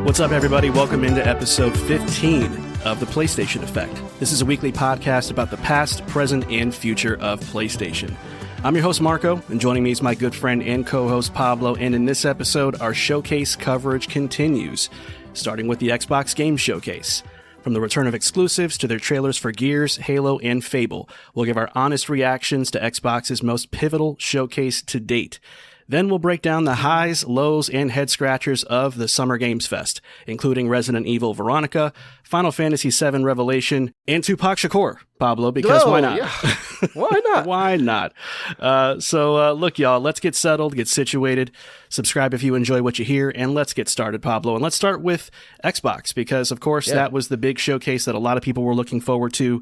What's up, everybody? Welcome into episode 15 of The PlayStation Effect. This is a weekly podcast about the past, present, and future of PlayStation. I'm your host, Marco, and joining me is my good friend and co-host, Pablo, and in this episode, our showcase coverage continues, starting with the Xbox Game Showcase. From the return of exclusives to their trailers for Gears, Halo, and Fable, we'll give our honest reactions to Xbox's most pivotal showcase to date. Then we'll break down the highs, lows, and head-scratchers of the Summer Games Fest, including Resident Evil Veronica, Final Fantasy VII Revelation, and Tupac Shakur, Pablo, because why not? Yeah. Why not? Why not? So look, y'all, let's get settled, get situated, subscribe if you enjoy what you hear, and let's get started, Pablo. And let's start with Xbox, because, of course, that was the big showcase that a lot of people were looking forward to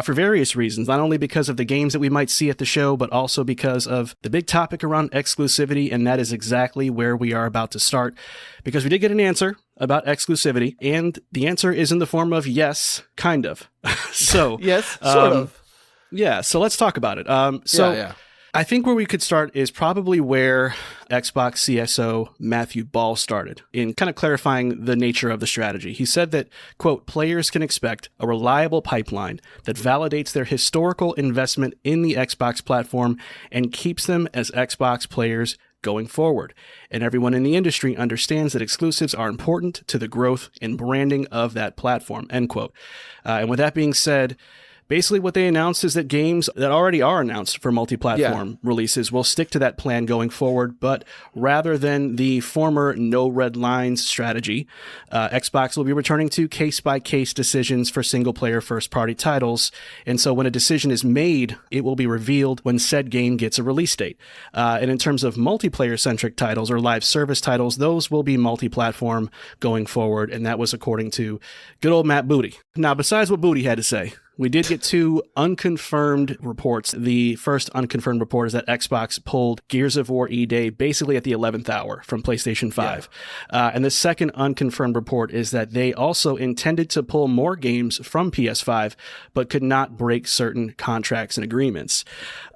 for various reasons, not only because of the games that we might see at the show, but also because of the big topic around exclusivity, and that is exactly where we are about to start, because we did get an answer about exclusivity, and the answer is in the form of yes, kind of. So yes, sort of. Yeah, so let's talk about it. I think where we could start is probably where Xbox CSO Matthew Ball started, in kind of clarifying the nature of the strategy. He said that, quote, players can expect a reliable pipeline that validates their historical investment in the Xbox platform and keeps them as Xbox players going forward. And everyone in the industry understands that exclusives are important to the growth and branding of that platform, end quote. And with that being said, basically what they announced is that games that already are announced for multi-platform releases will stick to that plan going forward, but rather than the former no red lines strategy, Xbox will be returning to case-by-case decisions for single-player first-party titles, and so when a decision is made, it will be revealed when said game gets a release date. And in terms of multiplayer-centric titles or live service titles, those will be multi-platform going forward, and that was according to good old Matt Booty. Now, besides what Booty had to say, we did get two unconfirmed reports. The first unconfirmed report is that Xbox pulled Gears of War E-Day basically at the 11th hour from PlayStation 5. And the second unconfirmed report is that they also intended to pull more games from PS5, but could not break certain contracts and agreements.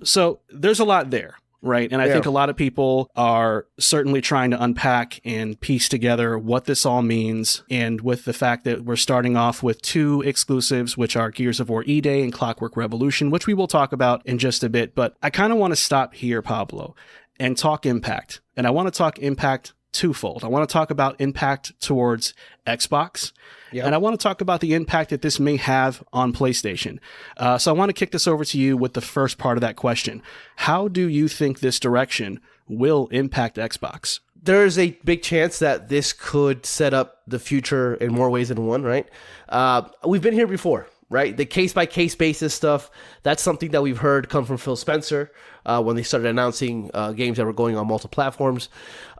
So there's a lot there. Right. And I think a lot of people are certainly trying to unpack and piece together what this all means. And with the fact that we're starting off with two exclusives, which are Gears of War E-Day and Clockwork Revolution, which we will talk about in just a bit. But I kind of want to stop here, Pablo, and talk impact. And I want to talk impact twofold. I want to talk about impact towards Xbox, and I want to talk about the impact that this may have on PlayStation. So I want to kick this over to you with the first part of that question. How do you think this direction will impact Xbox? There's a big chance that this could set up the future in more ways than one, right? We've been here before, right? The case-by-case basis stuff, that's something that we've heard come from Phil Spencer when they started announcing games that were going on multiple platforms.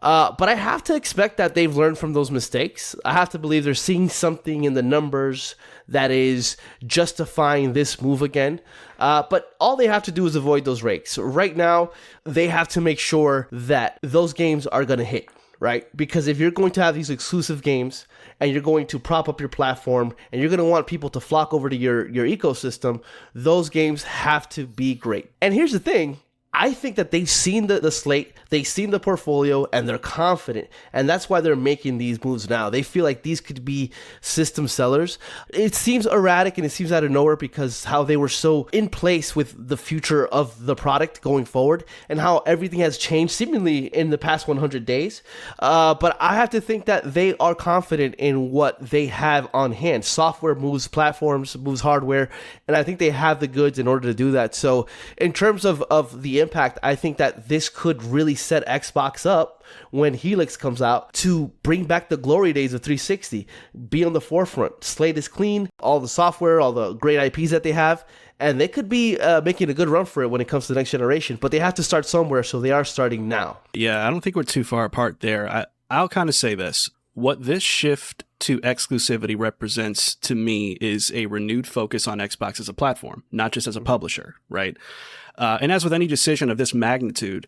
But I have to expect that they've learned from those mistakes. I have to believe they're seeing something in the numbers that is justifying this move again. But all they have to do is avoid those rakes. Right now, they have to make sure that those games are going to hit, right? Because if you're going to have these exclusive games and you're going to prop up your platform and you're going to want people to flock over to your ecosystem, those games have to be great. And here's the thing. I think that they've seen the slate, they've seen the portfolio, and they're confident. And that's why they're making these moves now. They feel like these could be system sellers. It seems erratic and it seems out of nowhere because how they were so in place with the future of the product going forward and how everything has changed seemingly in the past 100 days. But I have to think that they are confident in what they have on hand. Software moves platforms, moves hardware, and I think they have the goods in order to do that. So in terms of the impact, I think that this could really set Xbox up when Helix comes out to bring back the glory days of 360, be on the forefront. Slate is clean, all the software, all the great IPs that they have, and they could be making a good run for it when it comes to the next generation, but they have to start somewhere, so they are starting now. Yeah, I don't think we're too far apart there. I'll kind of say this. what this shift to exclusivity represents to me is a renewed focus on Xbox as a platform, not just as a publisher, right? And as with any decision of this magnitude,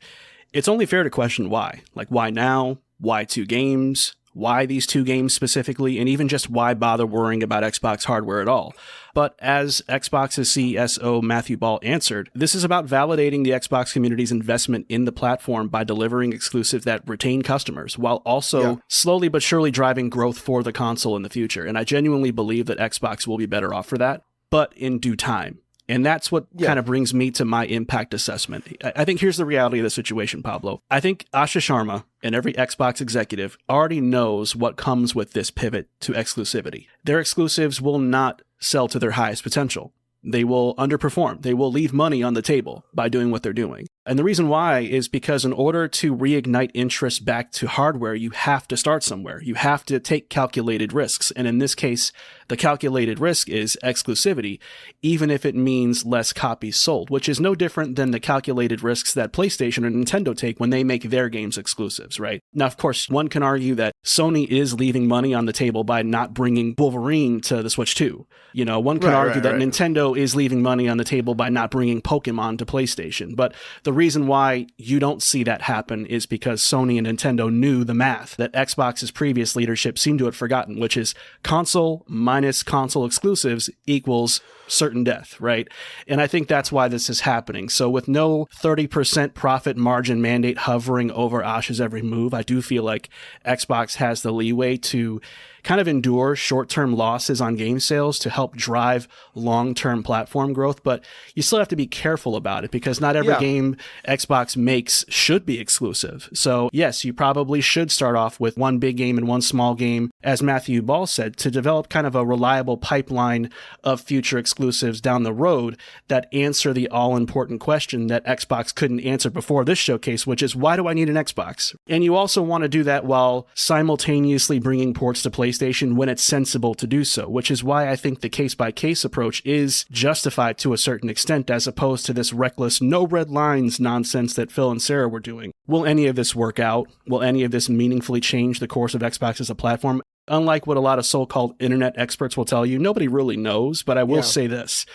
it's only fair to question why. Like, why now? Why 2 games? Why these 2 games specifically? And even just why bother worrying about Xbox hardware at all? But as Xbox's CSO Matthew Ball answered, this is about validating the Xbox community's investment in the platform by delivering exclusives that retain customers, while also slowly but surely driving growth for the console in the future. And I genuinely believe that Xbox will be better off for that, but in due time. And that's what kind of brings me to my impact assessment. I think here's the reality of the situation, Pablo. I think Asha Sharma and every Xbox executive already knows what comes with this pivot to exclusivity. Their exclusives will not sell to their highest potential. They will underperform. They will leave money on the table by doing what they're doing. And the reason why is because in order to reignite interest back to hardware, you have to start somewhere. You have to take calculated risks. And in this case, the calculated risk is exclusivity, even if it means less copies sold, which is no different than the calculated risks that PlayStation and Nintendo take when they make their games exclusives, right? Now, of course, one can argue that Sony is leaving money on the table by not bringing Wolverine to the Switch 2. You know, one can argue that Nintendo is leaving money on the table by not bringing Pokemon to PlayStation. But the reason why you don't see that happen is because Sony and Nintendo knew the math that Xbox's previous leadership seemed to have forgotten, which is console minus console exclusives equals certain death, right? And I think that's why this is happening. So with no 30% profit margin mandate hovering over Asha's every move, I do feel like Xbox has the leeway to kind of endure short-term losses on game sales to help drive long-term platform growth. But you still have to be careful about it because not every game Xbox makes should be exclusive. So yes, you probably should start off with one big game and one small game, as Matthew Ball said, to develop kind of a reliable pipeline of future exclusives down the road that answer the all-important question that Xbox couldn't answer before this showcase, which is, why do I need an Xbox? And you also want to do that while simultaneously bringing ports to PlayStation when it's sensible to do so, which is why I think the case-by-case approach is justified to a certain extent, as opposed to this reckless, no red lines nonsense that Phil and Sarah were doing. Will any of this work out? Will any of this meaningfully change the course of Xbox as a platform? Unlike what a lot of so-called internet experts will tell you, nobody really knows, but I will say this.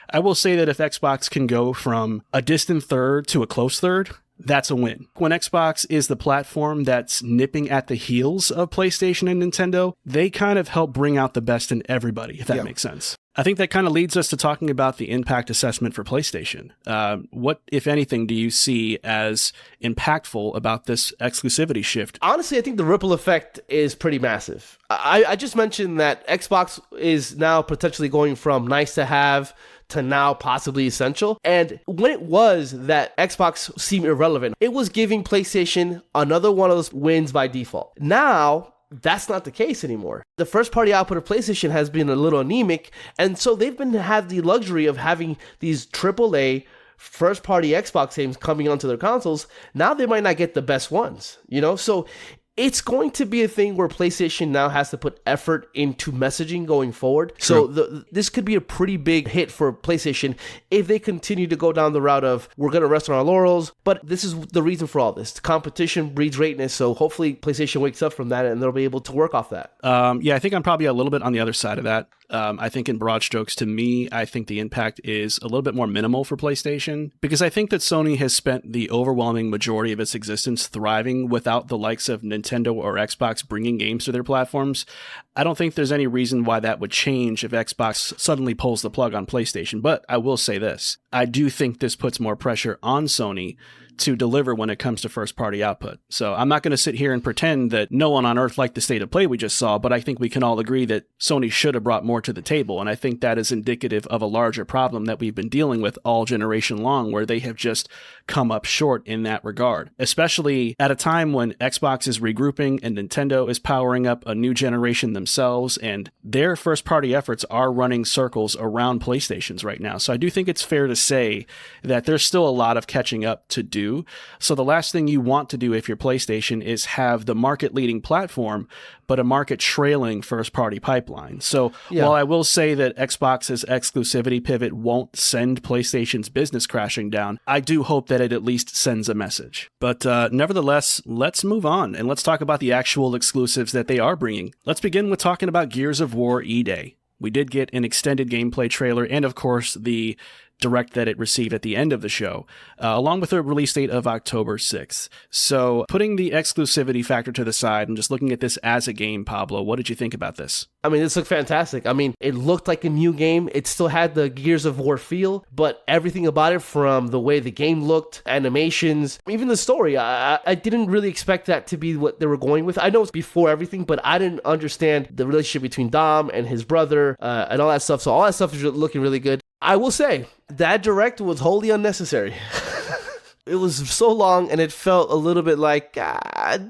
I will say that if Xbox can go from a distant third to a close third, that's a win. When Xbox is the platform that's nipping at the heels of PlayStation and Nintendo, they kind of help bring out the best in everybody, if that makes sense. I think that kind of leads us to talking about the impact assessment for PlayStation. What, if anything, do you see as impactful about this exclusivity shift? Honestly, I think the ripple effect is pretty massive. I just mentioned that Xbox is now potentially going from nice to have to now possibly essential. And when it was that Xbox seemed irrelevant, it was giving PlayStation another one of those wins by default. Now, that's not the case anymore. The first party output of PlayStation has been a little anemic, and so they've had the luxury of having these AAA first party Xbox games coming onto their consoles. Now they might not get the best ones, you know? So it's going to be a thing where PlayStation now has to put effort into messaging going forward. True. So this could be a pretty big hit for PlayStation if they continue to go down the route of, we're going to rest on our laurels. But this is the reason for all this. Competition breeds greatness. So hopefully PlayStation wakes up from that and they'll be able to work off that. I think I'm probably a little bit on the other side of that. I think in broad strokes, to me, I think the impact is a little bit more minimal for PlayStation, because I think that Sony has spent the overwhelming majority of its existence thriving without the likes of Nintendo or Xbox bringing games to their platforms. I don't think there's any reason why that would change if Xbox suddenly pulls the plug on PlayStation, but I will say this. I do think this puts more pressure on Sony to deliver when it comes to first-party output. So I'm not going to sit here and pretend that no one on earth liked the state of play we just saw, but I think we can all agree that Sony should have brought more to the table, and I think that is indicative of a larger problem that we've been dealing with all generation long, where they have just come up short in that regard, especially at a time when Xbox is regrouping and Nintendo is powering up a new generation themselves, and their first-party efforts are running circles around PlayStation's right now. So I do think it's fair to say that there's still a lot of catching up to do do. So the last thing you want to do if you're PlayStation is have the market-leading platform, but a market-trailing first-party pipeline. So while I will say that Xbox's exclusivity pivot won't send PlayStation's business crashing down, I do hope that it at least sends a message. But nevertheless, let's move on, and let's talk about the actual exclusives that they are bringing. Let's begin with talking about Gears of War E-Day. We did get an extended gameplay trailer and, of course, the direct that it received at the end of the show, along with a release date of October 6th. So putting the exclusivity factor to the side and just looking at this as a game, Pablo, what did you think about this? I mean, this looked fantastic. I mean, it looked like a new game. It still had the Gears of War feel, but everything about it, from the way the game looked, animations, even the story, I didn't really expect that to be what they were going with. I know it's before everything, but I didn't understand the relationship between Dom and his brother and all that stuff. So all that stuff is looking really good. I will say, that direct was wholly unnecessary. It was so long, and it felt a little bit like,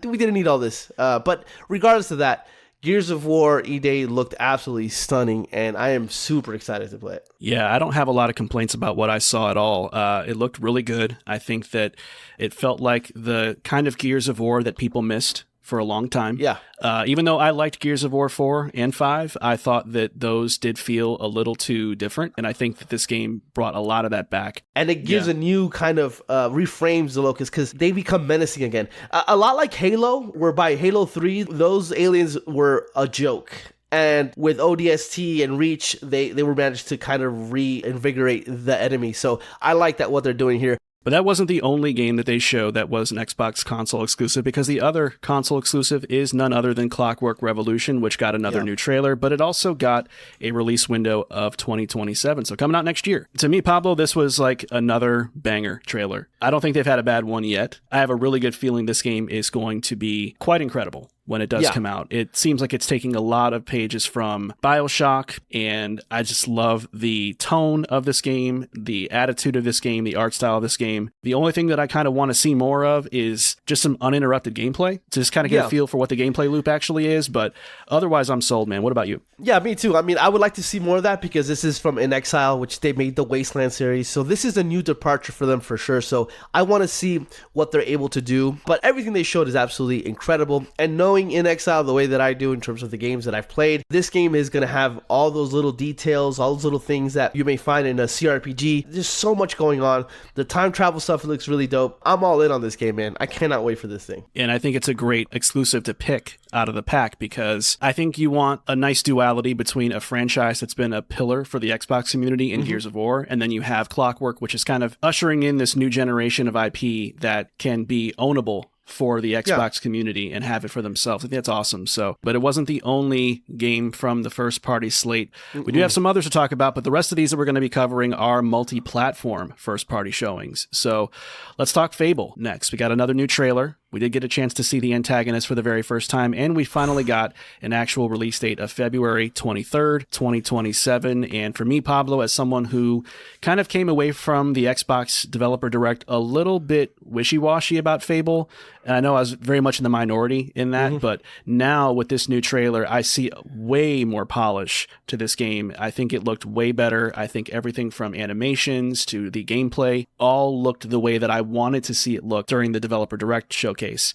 we didn't need all this. But regardless of that, Gears of War E-Day looked absolutely stunning, and I am super excited to play it. Yeah, I don't have a lot of complaints about what I saw at all. It looked really good. I think that it felt like the kind of Gears of War that people missed for a long time. Yeah. Even though I liked Gears of War 4 and 5, I thought that those did feel a little too different, and I think that this game brought a lot of that back. And it gives a new kind of reframes the locust, because they become menacing again. A lot like Halo, where by Halo 3, those aliens were a joke. And with ODST and Reach, they were managed to kind of reinvigorate the enemy. So I like that what they're doing here. But that wasn't the only game that they showed that was an Xbox console exclusive, because the other console exclusive is none other than Clockwork Revolution, which got another new trailer, but it also got a release window of 2027, so coming out next year. To me, Pablo, this was like another banger trailer. I don't think they've had a bad one yet. I have a really good feeling this game is going to be quite incredible when it does come out. It seems like it's taking a lot of pages from BioShock, and I just love the tone of this game, the attitude of this game, the art style of this game. The only thing that I kind of want to see more of is just some uninterrupted gameplay to just kind of get a feel for what the gameplay loop actually is, but otherwise I'm sold, man. What about you? Yeah, me too. I mean, I would like to see more of that, because this is from In Exile, which they made the Wasteland series, so this is a new departure for them for sure, so I want to see what they're able to do, but everything they showed is absolutely incredible, and knowing In Exile the way that I do in terms of the games that I've played, this game is going to have all those little details, all those little things that you may find in a CRPG. There's so much going on. The time travel stuff looks really dope. I'm all in on this game, man. I cannot wait for this thing. And I think it's a great exclusive to pick out of the pack, because I think you want a nice duality between a franchise that's been a pillar for the Xbox community in Gears of War, and then you have Clockwork, which is kind of ushering in this new generation of IP that can be ownable for the Xbox community and have it for themselves. I think that's awesome. So, but it wasn't the only game from the first party slate. We do have some others to talk about, but the rest of these that we're going to be covering are multi-platform first party showings. So let's talk Fable next. We got another new trailer. We did get a chance to see the antagonist for the very first time, and we finally got an actual release date of February 23rd, 2027. And for me, Pablo, as someone who kind of came away from the Xbox Developer Direct a little bit wishy-washy about Fable, and I know I was very much in the minority in that, but now with this new trailer, I see way more polish to this game. I think it looked way better. I think everything from animations to the gameplay all looked the way that I wanted to see it look during the Developer Direct showcase.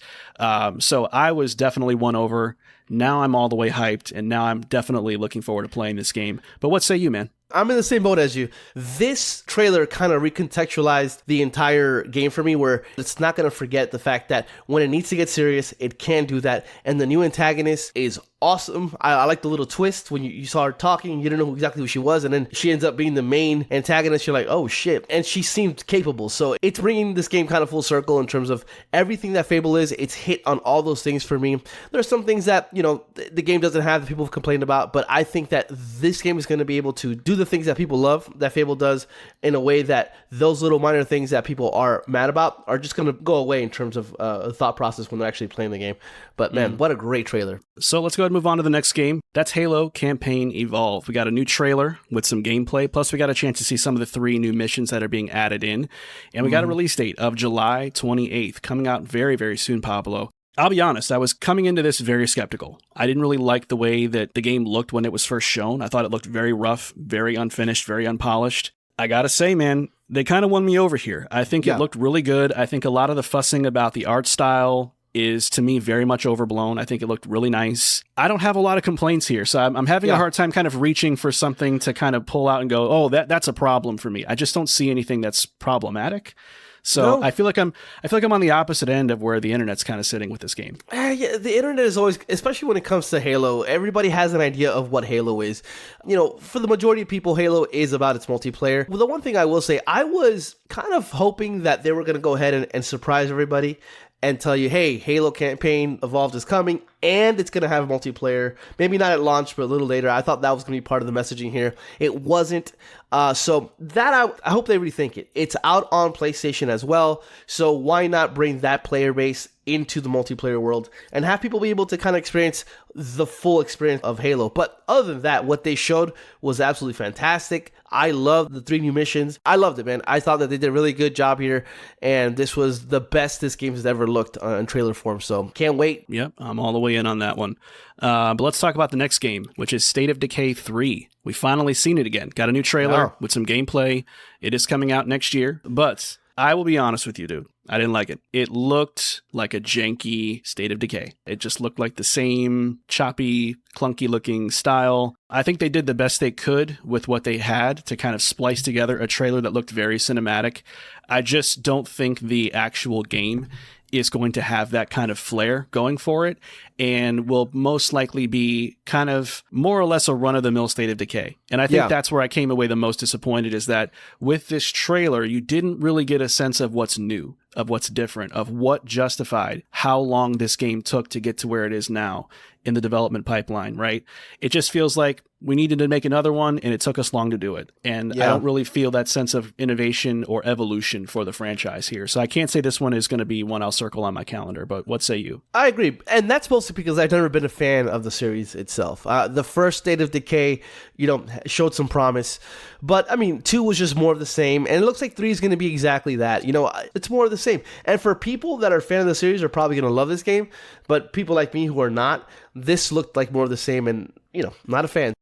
So I was definitely won over. Now I'm all the way hyped, and now I'm definitely looking forward to playing this game. But what say you, man? I'm in the same boat as you. This trailer kind of recontextualized the entire game for me, where it's not going to forget the fact that when it needs to get serious, it can do that. And the new antagonist is awesome. I like the little twist when you saw her talking, you didn't know exactly who she was, and then she ends up being the main antagonist. You're like, oh shit. And she seemed capable. So it's bringing this game kind of full circle in terms of everything that Fable is. It's hit on all those things for me. There's some things that, you know, the game doesn't have that people have complained about, but I think that this game is going to be able to do the things that people love, that Fable does, in a way that those little minor things that people are mad about are just going to go away in terms of thought process when they're actually playing the game. But man, what a great trailer. So let's go ahead and move on to the next game. That's Halo Campaign Evolve. We got a new trailer with some gameplay, plus we got a chance to see some of the 3 new missions that are being added in. And we got a release date of July 28th, coming out very, very soon, Pablo. I'll be honest, I was coming into this very skeptical. I didn't really like the way that the game looked when it was first shown. I thought it looked very rough, very unfinished, very unpolished. I gotta say, man, they kind of won me over here. I think it looked really good. I think a lot of the fussing about the art style is, to me, very much overblown. I think it looked really nice. I don't have a lot of complaints here, so I'm having a hard time kind of reaching for something to kind of pull out and go, oh, that's a problem for me. I just don't see anything that's problematic. So I feel like I'm on the opposite end of where the internet's kind of sitting with this game. Yeah, the internet is always, especially when it comes to Halo, everybody has an idea of what Halo is. You know, for the majority of people, Halo is about its multiplayer. Well, the one thing I will say, I was kind of hoping that they were going to go ahead and surprise everybody and tell you, hey, Halo campaign Evolved is coming, and it's going to have multiplayer. Maybe not at launch, but a little later. I thought that was going to be part of the messaging here. It wasn't. So that I hope they rethink it. It's out on PlayStation as well, so why not bring that player base into the multiplayer world and have people be able to kind of experience the full experience of Halo. But other than that, what they showed was absolutely fantastic. I loved the 3 new missions. I loved it, man. I thought that they did a really good job here, and this was the best this game has ever looked in trailer form, so can't wait. Yep, I'm all the way in on that one. But let's talk about the next game, which is State of Decay 3. We finally seen it again. Got a new trailer with some gameplay. It is coming out next year, but I will be honest with you, dude. I didn't like it. It looked like a janky State of Decay. It just looked like the same choppy, clunky looking style. I think they did the best they could with what they had to kind of splice together a trailer that looked very cinematic. I just don't think the actual game is going to have that kind of flair going for it, and will most likely be kind of more or less a run-of-the-mill State of Decay. And I think that's where I came away the most disappointed, is that with this trailer, you didn't really get a sense of what's new, of what's different, of what justified how long this game took to get to where it is now in the development pipeline, right? It just feels like we needed to make another one, and it took us long to do it. And I don't really feel that sense of innovation or evolution for the franchise here. So I can't say this one is going to be one I'll circle on my calendar, but what say you? I agree. And that's mostly because I've never been a fan of the series itself. The first State of Decay, showed some promise. But, 2 was just more of the same. And it looks like 3 is going to be exactly that. It's more of the same. And for people that are fan of the series are probably going to love this game. But people like me who are not, this looked like more of the same, and, not a fan.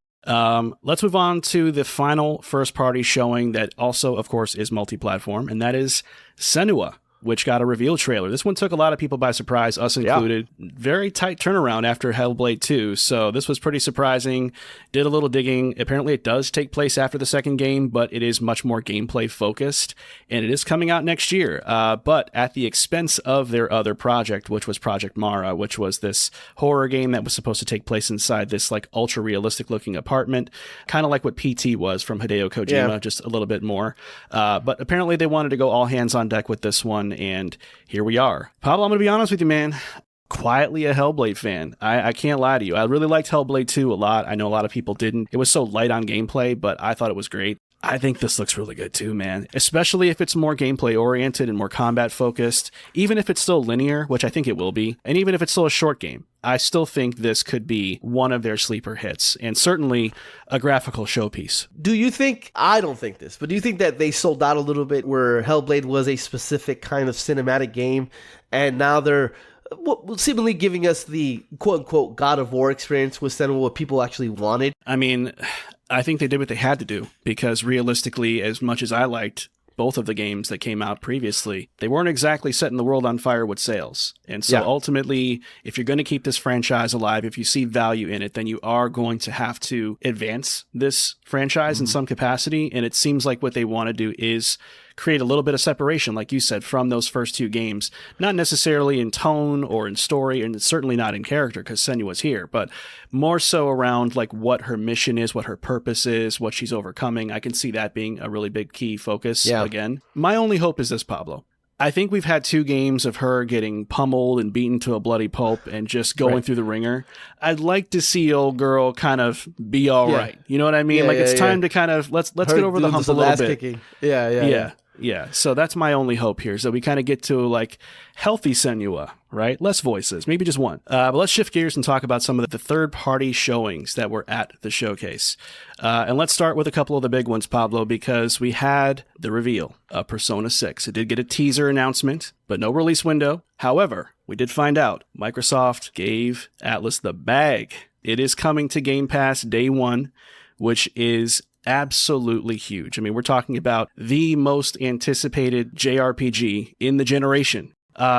Let's move on to the final first-party showing that also, of course, is multi-platform, and that is Senua, which got a reveal trailer. This one took a lot of people by surprise, us included. Very tight turnaround after Hellblade 2, so this was pretty surprising. Did a little digging. Apparently it does take place after the second game, but it is much more gameplay focused, and it is coming out next year, but at the expense of their other project, which was Project Mara, which was this horror game that was supposed to take place inside this like ultra realistic looking apartment, kind of like what PT was from Hideo Kojima, just a little bit more. But apparently they wanted to go all hands on deck with this one, and here we are. Pablo, I'm going to be honest with you, man. Quietly a Hellblade fan. I can't lie to you. I really liked Hellblade 2 a lot. I know a lot of people didn't. It was so light on gameplay, but I thought it was great. I think this looks really good too, man. Especially if it's more gameplay oriented and more combat focused. Even if it's still linear, which I think it will be, and even if it's still a short game, I still think this could be one of their sleeper hits, and certainly a graphical showpiece. Do you think, I don't think this, but do you think that they sold out a little bit where Hellblade was a specific kind of cinematic game, and now they're seemingly giving us the quote-unquote God of War experience with Senua, what people actually wanted? I think they did what they had to do, because realistically, as much as I liked both of the games that came out previously, they weren't exactly setting the world on fire with sales. And so ultimately, if you're going to keep this franchise alive, if you see value in it, then you are going to have to advance this franchise in some capacity. And it seems like what they want to do is create a little bit of separation, like you said, from those first 2 games. Not necessarily in tone or in story, and certainly not in character, because Senua's here, but more so around like what her mission is, what her purpose is, what she's overcoming. I can see that being a really big key focus again. My only hope is this, Pablo. I think we've had 2 games of her getting pummeled and beaten to a bloody pulp and just going through the ringer. I'd like to see old girl kind of be all right. You know what I mean? It's time to kind of let's get over the hump a little bit. Kicking. Yeah, so that's my only hope here, so we kind of get to like healthy Senua, right? Less voices, maybe just one. But let's shift gears and talk about some of the third-party showings that were at the showcase. And let's start with a couple of the big ones, Pablo, because we had the reveal of Persona 6. It did get a teaser announcement, but no release window. However, we did find out Microsoft gave Atlas the bag. It is coming to Game Pass day 1, which is absolutely huge. I mean, we're talking about the most anticipated JRPG in the generation.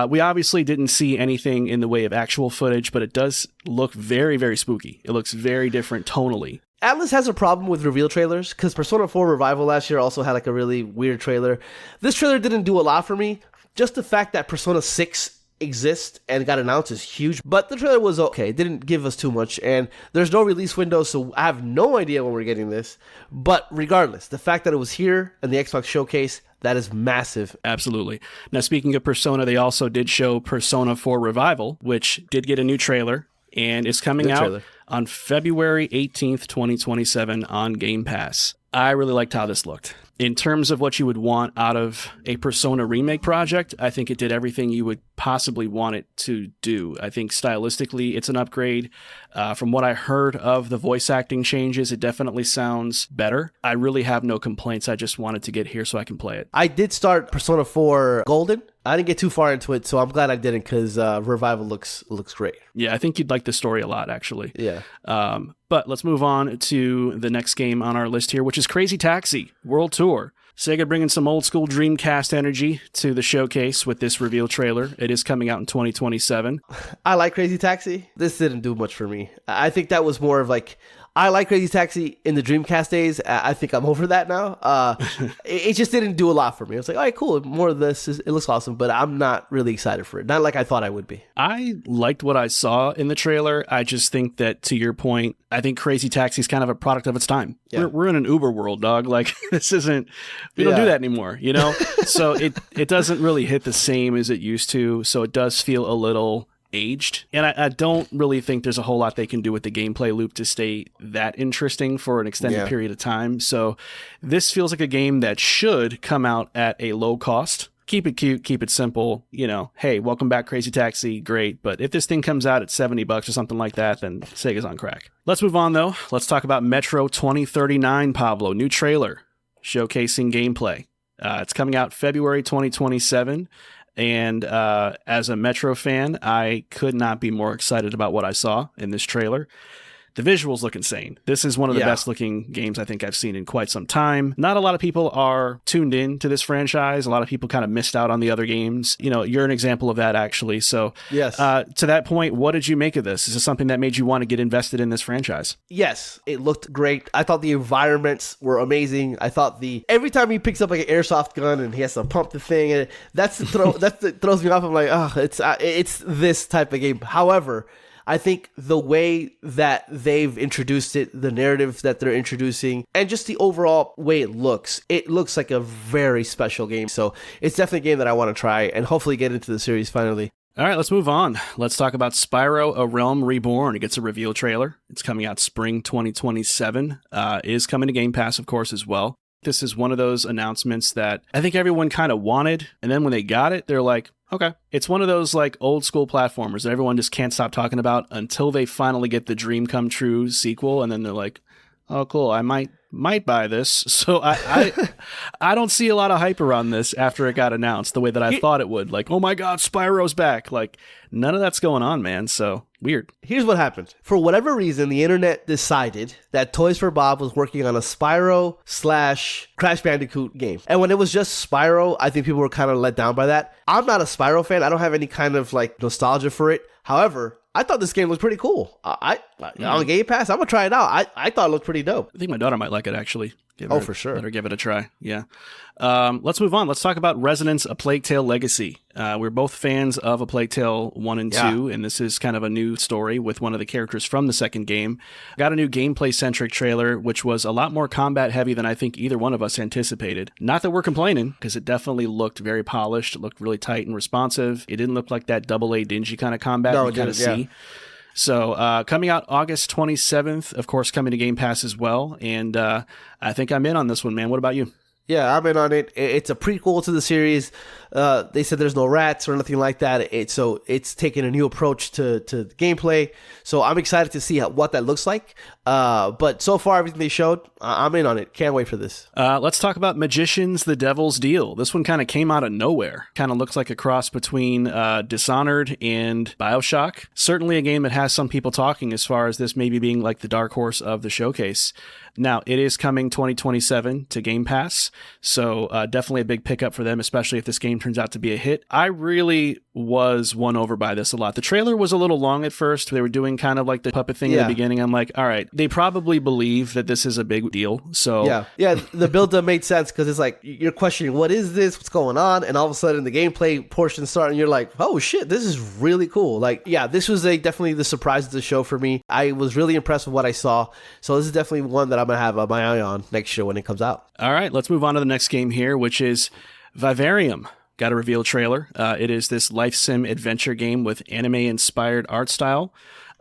We obviously didn't see anything in the way of actual footage, but it does look very, very spooky. It looks very different tonally. Atlas has a problem with reveal trailers because Persona 4 Revival last year also had like a really weird trailer. This trailer didn't do a lot for me. Just the fact that Persona 6 exists and got announced is huge, but the trailer was okay. It didn't give us too much, and there's no release window, so I have no idea when we're getting this. But regardless, the fact that it was here in the Xbox showcase, that is massive. Absolutely. Now, speaking of Persona, they also did show Persona 4 Revival, which did get a new trailer, and it's coming out on February 18th, 2027 on Game Pass. I really liked how this looked. In terms of what you would want out of a Persona remake project, I think it did everything you would possibly want it to do. I think stylistically, it's an upgrade. From what I heard of the voice acting changes, it definitely sounds better. I really have no complaints. I just wanted to get here so I can play it. I did start Persona 4 Golden. I didn't get too far into it, so I'm glad I didn't because Revival looks great. Yeah, I think you'd like the story a lot, actually. Yeah. But let's move on to the next game on our list here, which is Crazy Taxi World Tour. Sega bringing some old school Dreamcast energy to the showcase with this reveal trailer. It is coming out in 2027. I like Crazy Taxi. This didn't do much for me. I think that was more of like, I like Crazy Taxi in the Dreamcast days. I think I'm over that now. It just didn't do a lot for me. I was like, all right, cool. More of this. It looks awesome, but I'm not really excited for it. Not like I thought I would be. I liked what I saw in the trailer. I just think that, to your point, I think Crazy Taxi is kind of a product of its time. Yeah. We're in an Uber world, dog. Like, this isn't, we don't do that anymore, you know? So it doesn't really hit the same as it used to. So it does feel a little aged, and I don't really think there's a whole lot they can do with the gameplay loop to stay that interesting for an extended period of time. So this feels like a game that should come out at a low cost. Keep it cute, keep it simple, you know, hey, welcome back Crazy Taxi, great. But if this thing comes out at $70 or something like that, then Sega's on crack. Let's move on though. Let's talk about Metro 2039, Pablo. New trailer showcasing gameplay. It's coming out February 2027. And as a Metro fan, I could not be more excited about what I saw in this trailer. The visuals look insane. This is one of the best looking games I think I've seen in quite some time. Not a lot of people are tuned in to this franchise. A lot of people kind of missed out on the other games. You know, you're an example of that, actually. So yes. To that point, what did you make of this? Is this something that made you want to get invested in this franchise? Yes, it looked great. I thought the environments were amazing. I thought every time he picks up like an airsoft gun and he has to pump the thing, and that throws me off. I'm like, oh, it's this type of game. However, I think the way that they've introduced it, the narrative that they're introducing, and just the overall way it looks like a very special game. So it's definitely a game that I want to try and hopefully get into the series finally. All right, let's move on. Let's talk about Spyro: A Realm Reborn. It gets a reveal trailer. It's coming out spring 2027. It is coming to Game Pass, of course, as well. This is one of those announcements that I think everyone kind of wanted, and then when they got it, they're like, okay. It's one of those like old school platformers that everyone just can't stop talking about until they finally get the dream come true sequel, and then they're like, oh, cool, I might buy this. So I don't see a lot of hype around this after it got announced the way that I thought it would. Like, oh my God, Spyro's back. Like, none of that's going on, man. So weird. Here's what happened. For whatever reason, the internet decided that Toys for Bob was working on a Spyro / Crash Bandicoot game. And when it was just Spyro, I think people were kind of let down by that. I'm not a Spyro fan. I don't have any kind of like nostalgia for it. However, I thought this game was pretty cool. On Game Pass, I'm going to try it out. I thought it looked pretty dope. I think my daughter might like it, actually. For sure. Let her give it a try. Yeah. Let's move on. Let's talk about Resonance: A Plague Tale Legacy. We're both fans of A Plague Tale 1 and 2, and this is kind of a new story with one of the characters from the second game. Got a new gameplay-centric trailer, which was a lot more combat-heavy than I think either one of us anticipated. Not that we're complaining, because it definitely looked very polished. It looked really tight and responsive. It didn't look like that AA dingy kind of combat you kind of see. So coming out August 27th, of course, coming to Game Pass as well. And I think I'm in on this one, man. What about you? Yeah, I'm in on it. It's a prequel to the series. They said there's no rats or nothing like that. So it's taking a new approach to the gameplay. So I'm excited to see what that looks like. But so far, everything they showed, I'm in on it. Can't wait for this. Let's talk about Magicians, The Devil's Deal. This one kind of came out of nowhere. Kind of looks like a cross between Dishonored and BioShock. Certainly a game that has some people talking as far as this maybe being like the dark horse of the showcase. Now, it is coming 2027 to Game Pass, so definitely a big pickup for them, especially if this game turns out to be a hit. I really was won over by this a lot. The trailer was a little long at first. They were doing kind of like the puppet thing in the beginning. I'm like, all right, they probably believe that this is a big deal. So yeah, the build-up made sense because it's like you're questioning, what is this? What's going on? And all of a sudden the gameplay portion starts and you're like, oh shit, this is really cool. Like, yeah, this was definitely the surprise of the show for me. I was really impressed with what I saw. So this is definitely one that I'm going to have my eye on next year when it comes out. All right, let's move on to the next game here, which is Vivarium. Got a reveal trailer. It is this life sim adventure game with anime-inspired art style.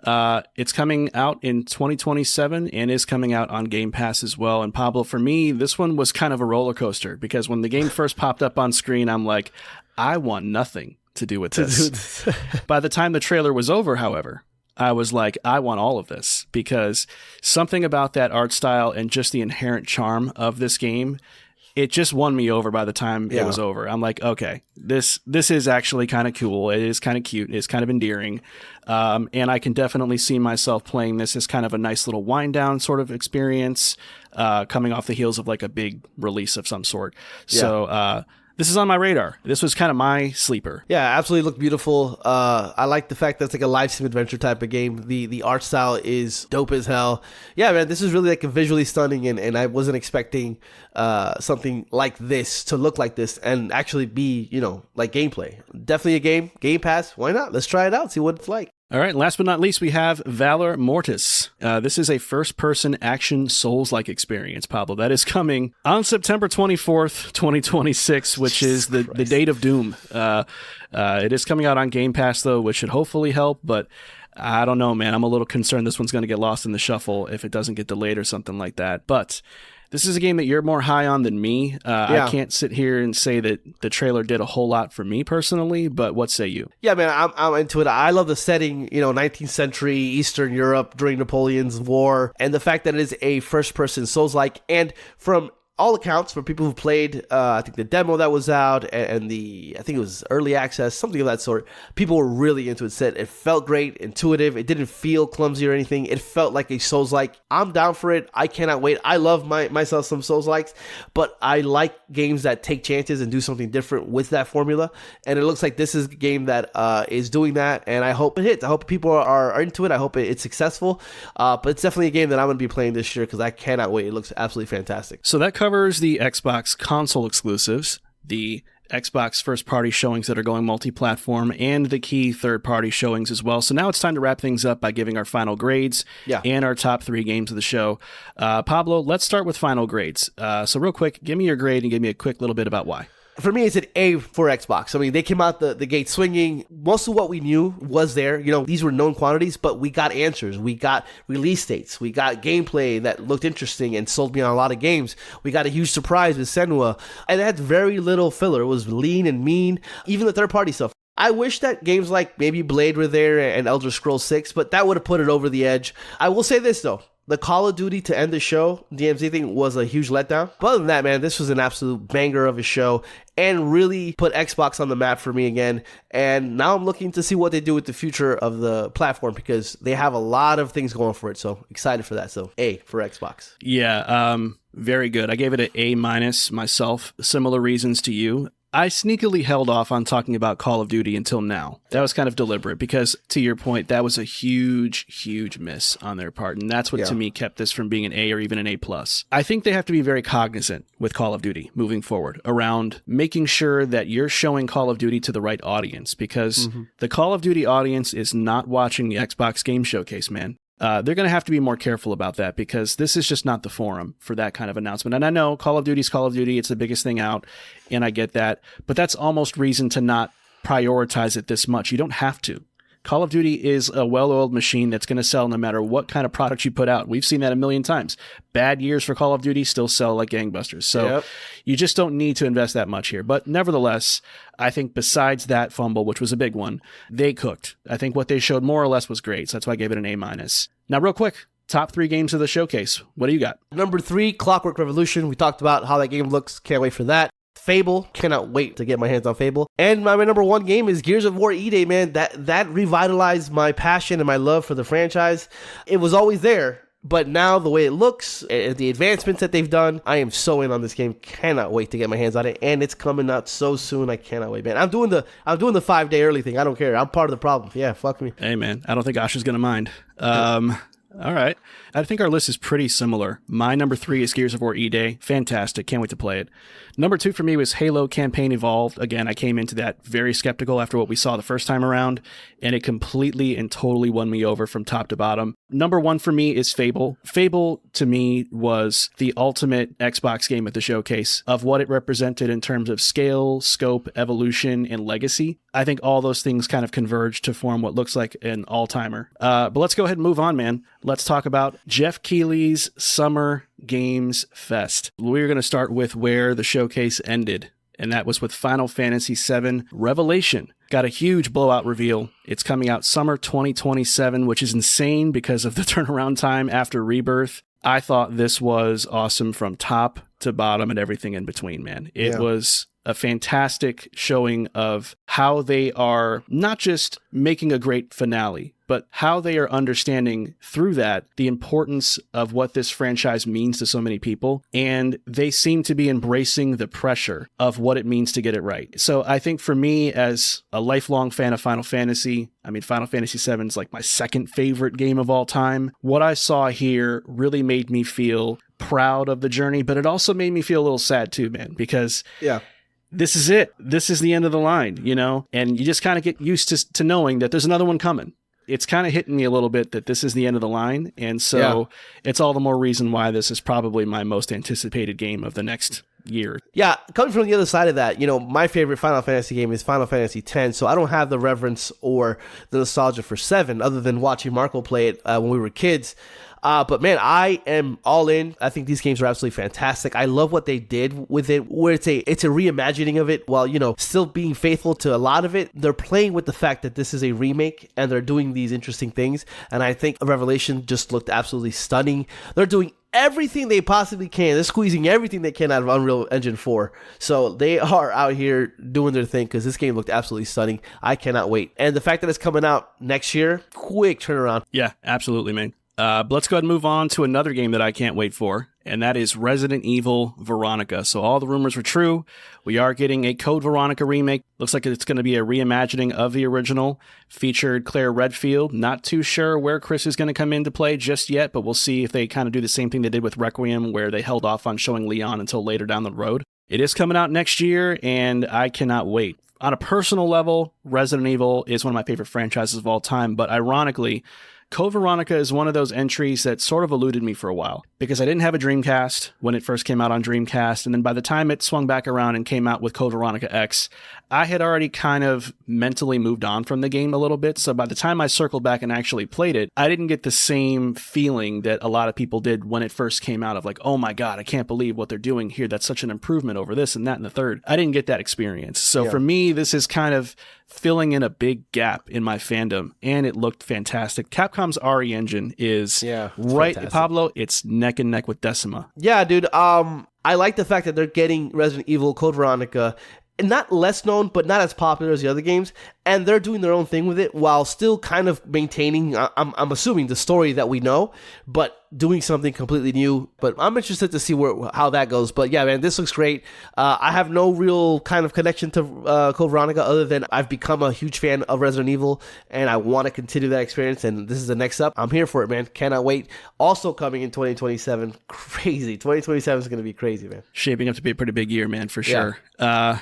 It's coming out in 2027 and is coming out on Game Pass as well. And Pablo, for me, this one was kind of a roller coaster because when the game first popped up on screen, I'm like, I want nothing to do with this. By the time the trailer was over, however, I was like, I want all of this because something about that art style and just the inherent charm of this game, it just won me over by the time it was over. I'm like, okay, this is actually kind of cool. It is kind of cute. It's kind of endearing. And I can definitely see myself playing this as kind of a nice little wind down sort of experience, coming off the heels of like a big release of some sort. Yeah. So, this is on my radar. This was kind of my sleeper. Yeah, absolutely looked beautiful. I like the fact that it's like a live sim adventure type of game. The art style is dope as hell. Yeah, man, this is really like a visually stunning, and I wasn't expecting something like this to look like this and actually be, like gameplay. Definitely a game. Game Pass. Why not? Let's try it out. See what it's like. All right, last but not least, we have Valor Mortis. This is a first-person action Souls-like experience, Pablo. That is coming on September 24th, 2026, which is the date of doom. It is coming out on Game Pass, though, which should hopefully help, but I don't know, man. I'm a little concerned this one's going to get lost in the shuffle if it doesn't get delayed or something like that. But this is a game that you're more high on than me. I can't sit here and say that the trailer did a whole lot for me personally, but what say you? Yeah, man, I'm into it. I love the setting, 19th century Eastern Europe during Napoleon's War, and the fact that it is a first-person Souls-like, and from all accounts, for people who played, I think the demo that was out and I think it was early access, something of that sort, people were really into it. Said it felt great, intuitive. It didn't feel clumsy or anything. It felt like a Souls-like. I'm down for it. I cannot wait. I love myself some Souls-likes, but I like games that take chances and do something different with that formula. And it looks like this is a game that is doing that, and I hope it hits. I hope people are into it. I hope it's successful. But it's definitely a game that I'm going to be playing this year because I cannot wait. It looks absolutely fantastic. So that covers the Xbox console exclusives, the Xbox first-party showings that are going multi-platform, and the key third-party showings as well. So now it's time to wrap things up by giving our final grades and our top 3 games of the show. Pablo, let's start with final grades. So real quick, give me your grade and give me a quick little bit about why. For me, it's an A for Xbox. I mean, they came out the gate swinging. Most of what we knew was there. These were known quantities, but we got answers. We got release dates. We got gameplay that looked interesting and sold me on a lot of games. We got a huge surprise with Senua, and it had very little filler. It was lean and mean. Even the third-party stuff. I wish that games like maybe Blade were there and Elder Scrolls 6, but that would have put it over the edge. I will say this, though. The Call of Duty to end the show, DMZ thing, was a huge letdown. But other than that, man, this was an absolute banger of a show and really put Xbox on the map for me again. And now I'm looking to see what they do with the future of the platform because they have a lot of things going for it. So excited for that. So A for Xbox. Yeah, very good. I gave it an A- myself. Similar reasons to you. I sneakily held off on talking about Call of Duty until now. That was kind of deliberate because, to your point, that was a huge, huge miss on their part. And that's what, to me, kept this from being an A or even an A+. I think they have to be very cognizant with Call of Duty moving forward around making sure that you're showing Call of Duty to the right audience because the Call of Duty audience is not watching the Xbox Game Showcase, man. They're going to have to be more careful about that because this is just not the forum for that kind of announcement. And I know Call of Duty's Call of Duty. It's the biggest thing out, and I get that. But that's almost reason to not prioritize it this much. You don't have to. Call of Duty is a well-oiled machine that's going to sell no matter what kind of product you put out. We've seen that a million times. Bad years for Call of Duty still sell like gangbusters. So you just don't need to invest that much here. But nevertheless, I think besides that fumble, which was a big one, they cooked. I think what they showed more or less was great. So that's why I gave it an A-. Now, real quick, top 3 games of the showcase. What do you got? Number 3, Clockwork Revolution. We talked about how that game looks. Can't wait for that. Fable, cannot wait to get my hands on Fable. And my number 1 game is Gears of War E-Day, man. That revitalized my passion and my love for the franchise. It was always there, but now the way it looks, and the advancements that they've done, I am so in on this game. Cannot wait to get my hands on it, and it's coming out so soon. I cannot wait, man. I'm doing the 5-day early thing. I don't care. I'm part of the problem. Yeah, fuck me. Hey, man. I don't think Asha's gonna mind. All right. I think our list is pretty similar. My number 3 is Gears of War E-Day. Fantastic. Can't wait to play it. Number 2 for me was Halo Campaign Evolved. Again, I came into that very skeptical after what we saw the first time around, and it completely and totally won me over from top to bottom. Number 1 for me is Fable. Fable, to me, was the ultimate Xbox game at the showcase of what it represented in terms of scale, scope, evolution, and legacy. I think all those things kind of converged to form what looks like an all-timer. But let's go ahead and move on, man. Let's talk about Geoff Keighley's Summer Games Fest. We're going to start with where the showcase ended, and that was with Final Fantasy VII Revelation. Got a huge blowout reveal. It's coming out summer 2027, which is insane because of the turnaround time after Rebirth. I thought this was awesome from top to bottom and everything in between, man. It was a fantastic showing of how they are not just making a great finale, but how they are understanding through that the importance of what this franchise means to so many people. And they seem to be embracing the pressure of what it means to get it right. So I think for me, as a lifelong fan of Final Fantasy, Final Fantasy VII is like my second favorite game of all time. What I saw here really made me feel proud of the journey, but it also made me feel a little sad too, man, because this is it. This is the end of the line, and you just kind of get used to knowing that there's another one coming. It's kind of hitting me a little bit that this is the end of the line. And so it's all the more reason why this is probably my most anticipated game of the next year. Yeah, coming from the other side of that, my favorite Final Fantasy game is Final Fantasy X, so I don't have the reverence or the nostalgia for 7 other than watching Marco play it when we were kids. But man, I am all in. I think these games are absolutely fantastic. I love what they did with it, where it's a reimagining of it while, still being faithful to a lot of it. They're playing with the fact that this is a remake and they're doing these interesting things. And I think Revelation just looked absolutely stunning. They're doing everything they possibly can. They're squeezing everything they can out of Unreal Engine 4. So they are out here doing their thing because this game looked absolutely stunning. I cannot wait. And the fact that it's coming out next year, quick turnaround. Yeah, absolutely, man. But let's go ahead and move on to another game that I can't wait for, and that is Resident Evil Veronica. So all the rumors were true. We are getting a Code Veronica remake. Looks like it's going to be a reimagining of the original. Featured Claire Redfield. Not too sure where Chris is going to come into play just yet, but we'll see if they kind of do the same thing they did with Requiem, where they held off on showing Leon until later down the road. It is coming out next year, and I cannot wait. On a personal level, Resident Evil is one of my favorite franchises of all time, but ironically, Code Veronica is one of those entries that sort of eluded me for a while because I didn't have a Dreamcast when it first came out on Dreamcast. And then by the time it swung back around and came out with Code Veronica X, I had already kind of mentally moved on from the game a little bit. So by the time I circled back and actually played it, I didn't get the same feeling that a lot of people did when it first came out of like, oh my God, I can't believe what they're doing here. That's such an improvement over this and that and the third. I didn't get that experience. So for me, this is kind of filling in a big gap in my fandom, and it looked fantastic. Capcom's RE engine is right, fantastic. Pablo, it's neck and neck with Decima. Yeah, dude. I like the fact that they're getting Resident Evil Code Veronica, not less known, but not as popular as the other games, and they're doing their own thing with it while still kind of maintaining, I'm assuming, the story that we know, but doing something completely new. But I'm interested to see how that goes. But yeah, man, this looks great. I have no real kind of connection to Code Veronica other than I've become a huge fan of Resident Evil, and I want to continue that experience, and this is the next up. I'm here for it, man. Cannot wait. Also coming in 2027. Crazy. 2027 is going to be crazy, man. Shaping up to be a pretty big year, man, for sure.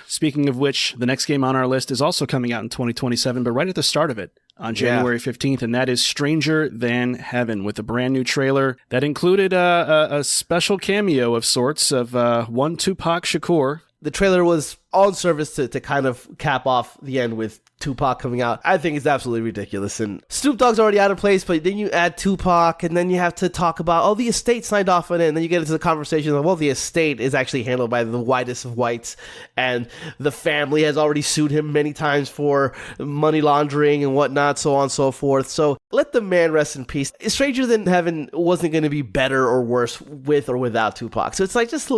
Speaking of which, the next game on our list is also coming out in 2027, but right at the start of it, on January 15th, and that is Stranger Than Heaven, with a brand new trailer that included a special cameo of sorts of one Tupac Shakur. The trailer was on service to kind of cap off the end with Tupac coming out. I think it's absolutely ridiculous. And Snoop Dogg's already out of place, but then you add Tupac, and then you have to talk about, oh, the estate signed off on it, and then you get into the conversation of, well, the estate is actually handled by the whitest of whites, and the family has already sued him many times for money laundering and whatnot, so on and so forth. So let the man rest in peace. Stranger Than Heaven wasn't going to be better or worse with or without Tupac. So it's like, just...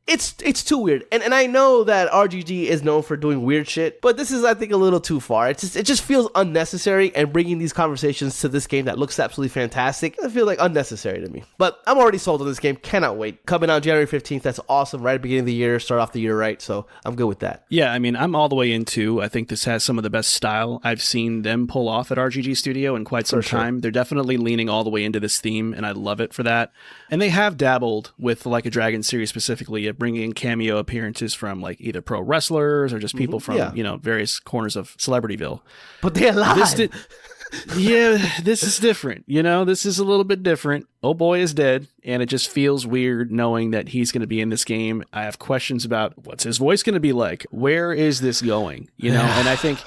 It's too weird. And I know that RGG is known for doing weird shit, but this is, I think, a little too far. It just feels unnecessary, and bringing these conversations to this game that looks absolutely fantastic, I feel like unnecessary to me. But I'm already sold on this game. Cannot wait. Coming out January 15th. That's awesome. Right at the beginning of the year. Start off the year right. So I'm good with that. Yeah, I mean, I'm all the way into, I think this has some of the best style I've seen them pull off at RGG Studio in quite some time. They're definitely leaning all the way into this theme, and I love it for that. And they have dabbled with Like a Dragon series specifically, bringing in cameo appearances from like either pro wrestlers or just people from various corners of Celebrityville. But they're alive. This is different. This is a little bit different. Oh boy is dead, and it just feels weird knowing that he's going to be in this game. I have questions about what's his voice going to be like. Where is this going? And I think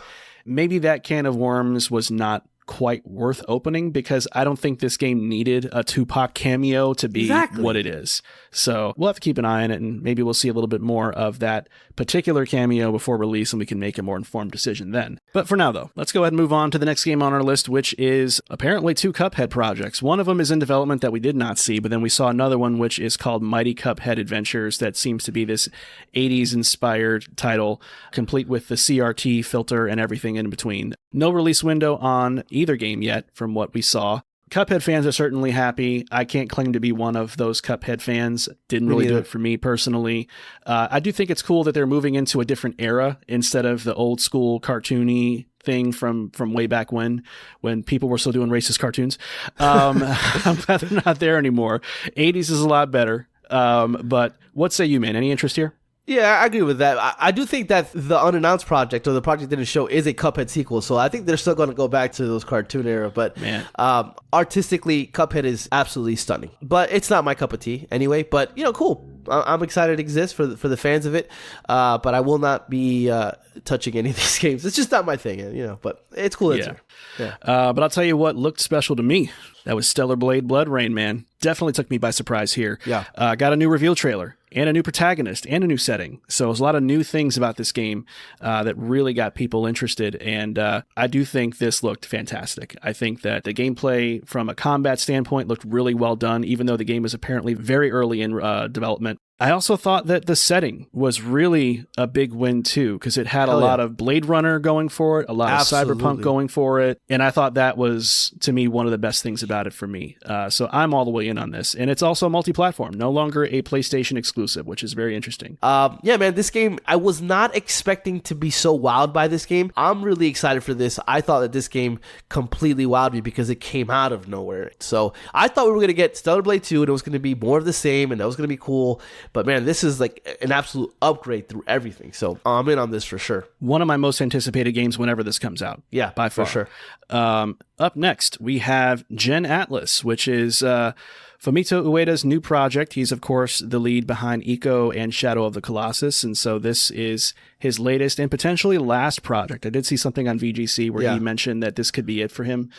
maybe that can of worms was not quite worth opening, because I don't think this game needed a Tupac cameo to be what it is. So we'll have to keep an eye on it, and maybe we'll see a little bit more of that particular cameo before release, and we can make a more informed decision then. But for now, though, let's go ahead and move on to the next game on our list, which is apparently 2 Cuphead projects. One of them is in development that we did not see, but then we saw another one which is called Mighty Cuphead Adventures, that seems to be this 80s inspired title, complete with the CRT filter and everything in between. No release window on either game yet from what we saw. Cuphead fans are certainly happy. I can't claim to be one of those Cuphead fans. Didn't really do it for me personally. I do think it's cool that they're moving into a different era instead of the old school cartoony thing from way back when people were still doing racist cartoons. I'm glad they're not there anymore. 80s is a lot better. But what say you, man? Any interest here? Yeah, I agree with that. I do think that the unannounced project, or the project that didn't show, is a Cuphead sequel. So I think they're still going to go back to those cartoon era. But artistically, Cuphead is absolutely stunning. But it's not my cup of tea anyway. But, cool. I'm excited it exists for the fans of it. But I will not be touching any of these games. It's just not my thing, But it's cool. Yeah. But I'll tell you what looked special to me. That was Stellar Blade Blood Rain, man. Definitely took me by surprise here. Yeah. Got a new reveal trailer and a new protagonist and a new setting. So there's a lot of new things about this game that really got people interested. And I do think this looked fantastic. I think that the gameplay from a combat standpoint looked really well done, even though the game is apparently very early in development. I also thought that the setting was really a big win too, because it had a lot of Blade Runner going for it, a lot of Cyberpunk going for it, and I thought that was, to me, one of the best things about it for me. So I'm all the way in on this, and it's also multi-platform, no longer a PlayStation exclusive, which is very interesting. Yeah, man, this game, I was not expecting to be so wowed by this game. I'm really excited for this. I thought that this game completely wowed me because it came out of nowhere. So I thought we were going to get Stellar Blade 2, and it was going to be more of the same, and that was going to be cool. But man, this is like an absolute upgrade through everything. So I'm in on this for sure. One of my most anticipated games whenever this comes out. Yeah, by far. For sure. Up next, we have Gen Atlas, which is Fumito Ueda's new project. He's, of course, the lead behind Ico and Shadow of the Colossus. And so this is his latest and potentially last project. I did see something on VGC where he mentioned that this could be it for him,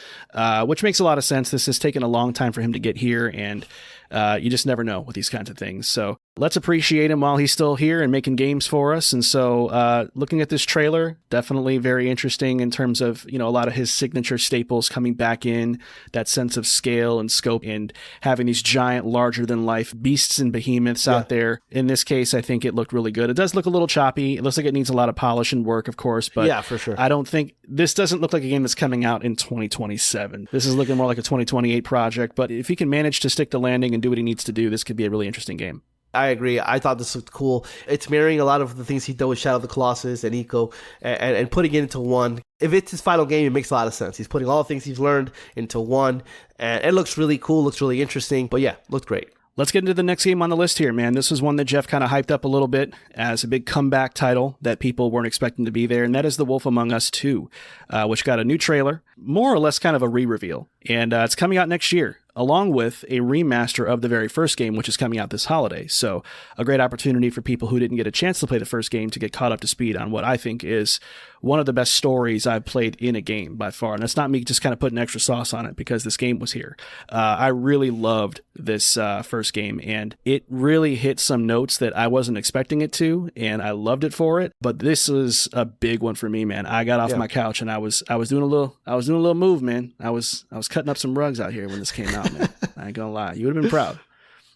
which makes a lot of sense. This has taken a long time for him to get here, and you just never know with these kinds of things. So let's appreciate him while he's still here and making games for us. And so looking at this trailer, definitely very interesting in terms of, a lot of his signature staples coming back in, that sense of scale and scope, and having these giant, larger than life beasts and behemoths out there. In this case, I think it looked really good. It does look a little choppy. It looks like it needs a lot of polish and work, of course, but yeah, for sure. I don't think this doesn't look like a game that's coming out in 2027. This is looking more like a 2028 project, but if he can manage to stick the landing and do what he needs to do, this could be a really interesting game. I agree. I thought this looked cool. It's mirroring a lot of the things he did with Shadow of the Colossus and Ico and putting it into one. If it's his final game, it makes a lot of sense. He's putting all the things he's learned into one, and it looks really cool, looks really interesting. But yeah, looked great. Let's get into the next game on the list here, man. This was one that Geoff kind of hyped up a little bit as a big comeback title that people weren't expecting to be there, and that is The Wolf Among Us 2, which got a new trailer, more or less kind of a re-reveal, and it's coming out next year. along with a remaster of the very first game, which is coming out this holiday. So a great opportunity for people who didn't get a chance to play the first game to get caught up to speed on what I think is one of the best stories I've played in a game by far. And that's not me just kind of putting extra sauce on it because this game was here. I really loved this first game, and it really hit some notes that I wasn't expecting it to, and I loved it for it. But this was a big one for me, man. I got off my couch and I was doing a little move, man. I was cutting up some rugs out here when this came out, man. I ain't gonna lie. You would have been proud.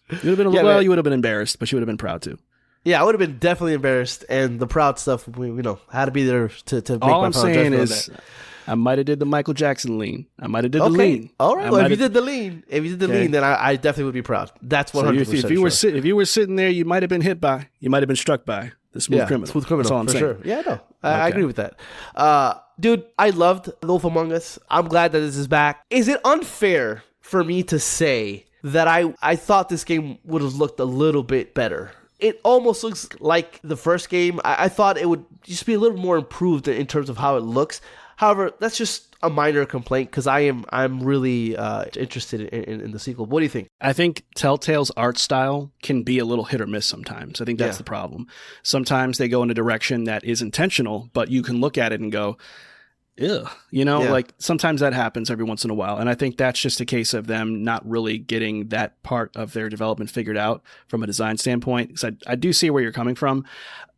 You would have been you would have been embarrassed, but you would have been proud too. Yeah, I would have been definitely embarrassed, and the proud stuff, had to be there to make all my I'm final saying judgment is, on that. I might have did the Michael Jackson lean. I might have did the lean. All right. Well, if you did the lean, then I definitely would be proud. That's 100%. So if you were sitting there, you might have been hit by, you might have been struck by the smooth criminal. Smooth criminal. That's all I'm for saying. Sure. Yeah, no, I agree with that. Dude, I loved The Wolf Among Us. I'm glad that this is back. Is it unfair for me to say that I thought this game would have looked a little bit better? It almost looks like the first game. I thought it would just be a little more improved in terms of how it looks. However, that's just a minor complaint because I'm really interested in the sequel. What do you think? I think Telltale's art style can be a little hit or miss sometimes. I think that's the problem. Sometimes they go in a direction that is intentional, but you can look at it and go, ew. Like sometimes that happens every once in a while. And I think that's just a case of them not really getting that part of their development figured out from a design standpoint. Because I do see where you're coming from.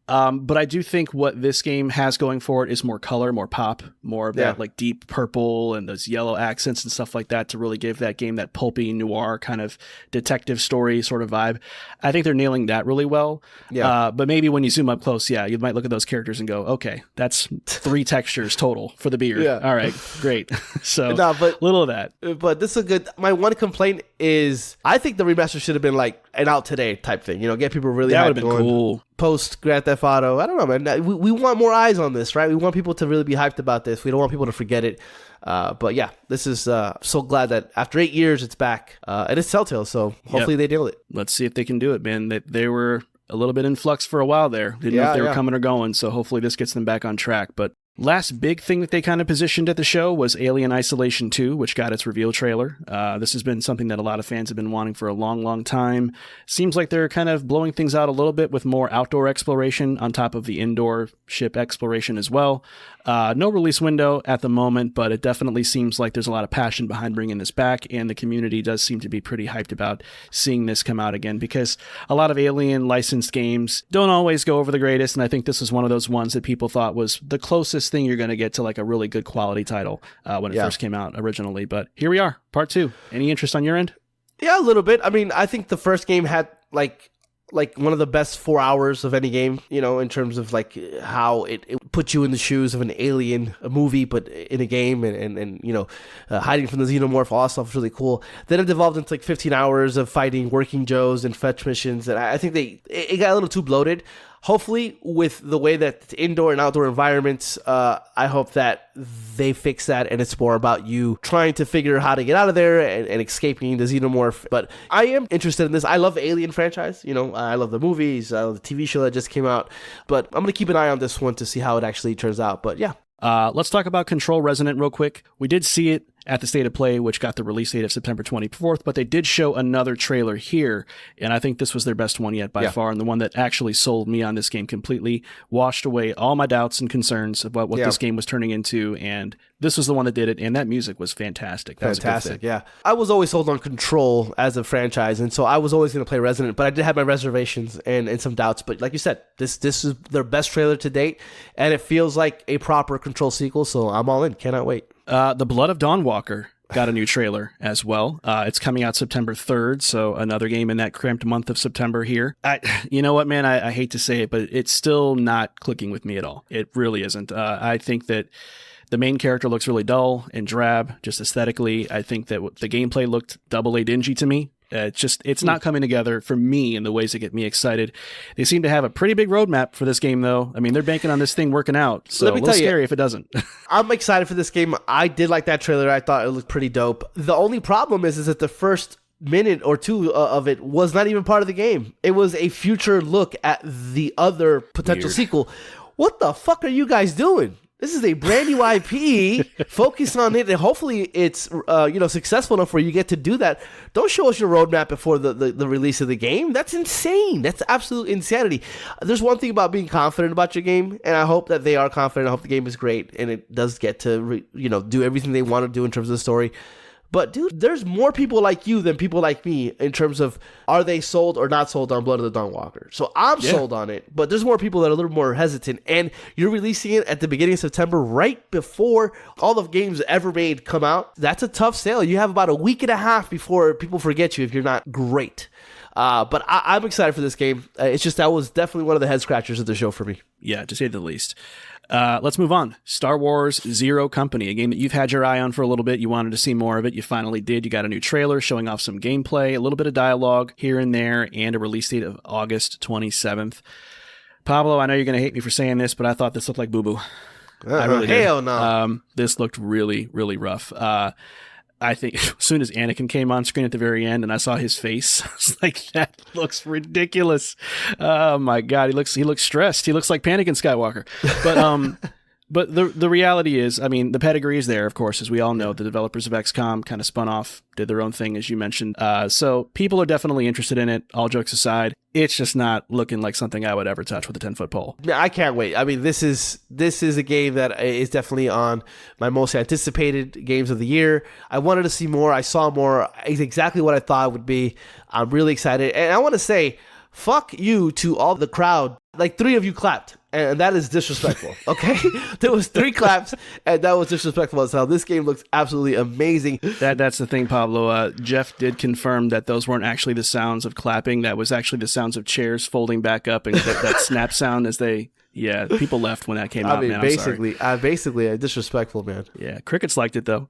But I do think what this game has going for it is more color, more pop, more of that like deep purple and those yellow accents and stuff like that to really give that game that pulpy noir kind of detective story sort of vibe. I think they're nailing that really well. Yeah. But maybe when you zoom up close, you might look at those characters and go, okay, that's 3 textures total for the beard. Yeah. All right, great. So little of that. But this is a good, my one complaint is I think the remaster should have been like an out today type thing, get people really that would have been cool. Post Grand Theft Auto. I don't know, man. We want more eyes on this, right? We want people to really be hyped about this. We don't want people to forget it. But yeah, this is so glad that after 8 years it's back. And it's Telltale, so hopefully they nail it. Let's see if they can do it, man. They were a little bit in flux for a while there. Didn't know if they were coming or going, so hopefully this gets them back on track. But last big thing that they kind of positioned at the show was Alien Isolation 2, which got its reveal trailer. This has been something that a lot of fans have been wanting for a long, long time. Seems like they're kind of blowing things out a little bit with more outdoor exploration on top of the indoor ship exploration as well. No release window at the moment, but it definitely seems like there's a lot of passion behind bringing this back, and the community does seem to be pretty hyped about seeing this come out again, because a lot of Alien licensed games don't always go over the greatest, and I think this is one of those ones that people thought was the closest thing you're going to get to like a really good quality title when it first came out originally. But here we are, part 2. Any interest on your end? Yeah, a little bit. I mean, I think the first game had like one of the best 4 hours of any game, in terms of like how it puts you in the shoes of an alien movie, but in a game, and hiding from the xenomorph, all that stuff was really cool. Then it devolved into like 15 hours of fighting working Joes and fetch missions, and I think it got a little too bloated. Hopefully, with the way that it's indoor and outdoor environments, I hope that they fix that and it's more about you trying to figure out how to get out of there and escaping the xenomorph. But I am interested in this. I love the Alien franchise. I love the movies. I love the TV show that just came out. But I'm going to keep an eye on this one to see how it actually turns out. But yeah. Let's talk about Control Resonant real quick. We did see it at the State of Play, which got the release date of September 24th, but they did show another trailer here, and I think this was their best one yet by far, and the one that actually sold me on this game completely, washed away all my doubts and concerns about what this game was turning into, and this was the one that did it, and that music was fantastic. Fantastic, yeah. I was always sold on Control as a franchise, and so I was always going to play Resident, but I did have my reservations and some doubts, but like you said, this is their best trailer to date, and it feels like a proper Control sequel, so I'm all in. Cannot wait. The Blood of Dawnwalker got a new trailer as well. It's coming out September 3rd, so another game in that cramped month of September here. You know what, man? I hate to say it, but it's still not clicking with me at all. It really isn't. I think that the main character looks really dull and drab, just aesthetically. I think that the gameplay looked double-A dingy to me. It's not coming together for me in the ways that get me excited. They seem to have a pretty big roadmap for this game, though. I mean, they're banking on this thing working out, so a little scary if it doesn't. I'm excited for this game. I did like that trailer. I thought it looked pretty dope. The only problem is that the first minute or two of it was not even part of the game. It was a future look at the other potential sequel. What the fuck are you guys doing? This is a brand new IP. Focus on it, and hopefully it's successful enough where you get to do that. Don't show us your roadmap before the release of the game. That's insane. That's absolute insanity. There's one thing about being confident about your game, and I hope that they are confident. I hope the game is great, and it does get to do everything they want to do in terms of the story. But, dude, there's more people like you than people like me in terms of are they sold or not sold on Blood of the Dawnwalker. So I'm sold on it, but there's more people that are a little more hesitant. And you're releasing it at the beginning of September, right before all the games ever made come out. That's a tough sale. You have about a week and a half before people forget you if you're not great. But I'm excited for this game. It's just that was definitely one of the head scratchers of the show for me. Yeah, to say the least. Let's move on. Star Wars Zero Company, a game that you've had your eye on for a little bit. You wanted to see more of it. You finally did. You got a new trailer showing off some gameplay, a little bit of dialogue here and there, and a release date of August 27th. Pablo, I know you're going to hate me for saying this, but I thought this looked like boo-boo. I really did. Hell no. This looked really, really rough. I think as soon as Anakin came on screen at the very end and I saw his face, I was like, that looks ridiculous. Oh my God. He looks stressed. He looks like Anakin Skywalker. But the reality is, I mean, the pedigree is there, of course, as we all know. The developers of XCOM kind of spun off, did their own thing, as you mentioned. So people are definitely interested in it, all jokes aside. It's just not looking like something I would ever touch with a 10-foot pole. I can't wait. I mean, this is a game that is definitely on my most anticipated games of the year. I wanted to see more. I saw more. It's exactly what I thought it would be. I'm really excited. And I want to say, fuck you to all the crowd. Like 3 of you clapped. And that is disrespectful, okay? There was 3 claps, and that was disrespectful as hell. This game looks absolutely amazing. That's the thing, Pablo. Geoff did confirm that those weren't actually the sounds of clapping. That was actually the sounds of chairs folding back up and that snap sound as they... Yeah, people left when that came out, man. Basically, disrespectful, man. Yeah, crickets liked it, though.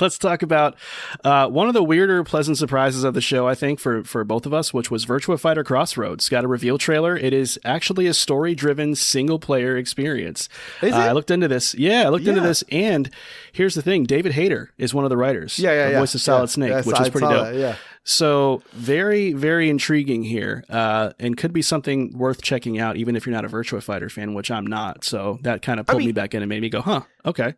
Let's talk about one of the weirder, pleasant surprises of the show, I think, for both of us, which was Virtua Fighter Crossroads. Got a reveal trailer. It is actually a story-driven, single-player experience. Is it? I looked into this. Yeah, I looked into this, and here's the thing. David Hayter is one of the writers. The voice of Solid Snake, which is pretty dope. So very, very intriguing here, and could be something worth checking out, even if you're not a Virtua Fighter fan, which I'm not. So that kind of pulled me back in and made me go, huh, okay.